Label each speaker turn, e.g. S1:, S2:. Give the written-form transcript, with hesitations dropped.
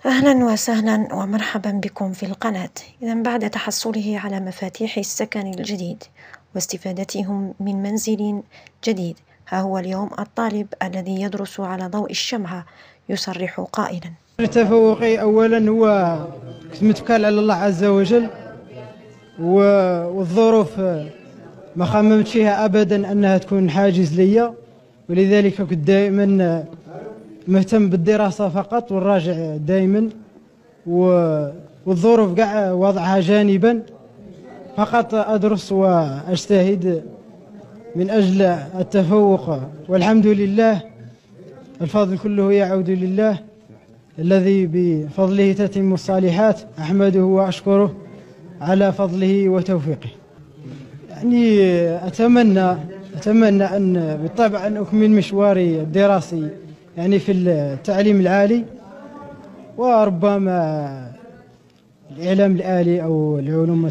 S1: أهلا وسهلا ومرحبا بكم في القناة. إذا بعد تحصله على مفاتيح السكن الجديد واستفادتهم من منزل جديد، ها هو اليوم الطالب الذي يدرس على ضوء الشمعة يصرح قائلا:
S2: تفوقي أولا هو كنت متكال على الله عز وجل، والظروف ما خممتش فيها أبدا أنها تكون حاجز ليا، ولذلك كنت دائما مهتم بالدراسة فقط والراجع دائما، والظروف قاع وضعها جانبا، فقط أدرس وأجتهد من أجل التفوق. والحمد لله، الفضل كله يعود لله الذي بفضله تتم الصالحات، أحمده وأشكره على فضله وتوفيقه. يعني أتمنى أن بالطبع أن أكمل مشواري الدراسي يعني في التعليم العالي، وربما الإعلام الآلي أو العلوم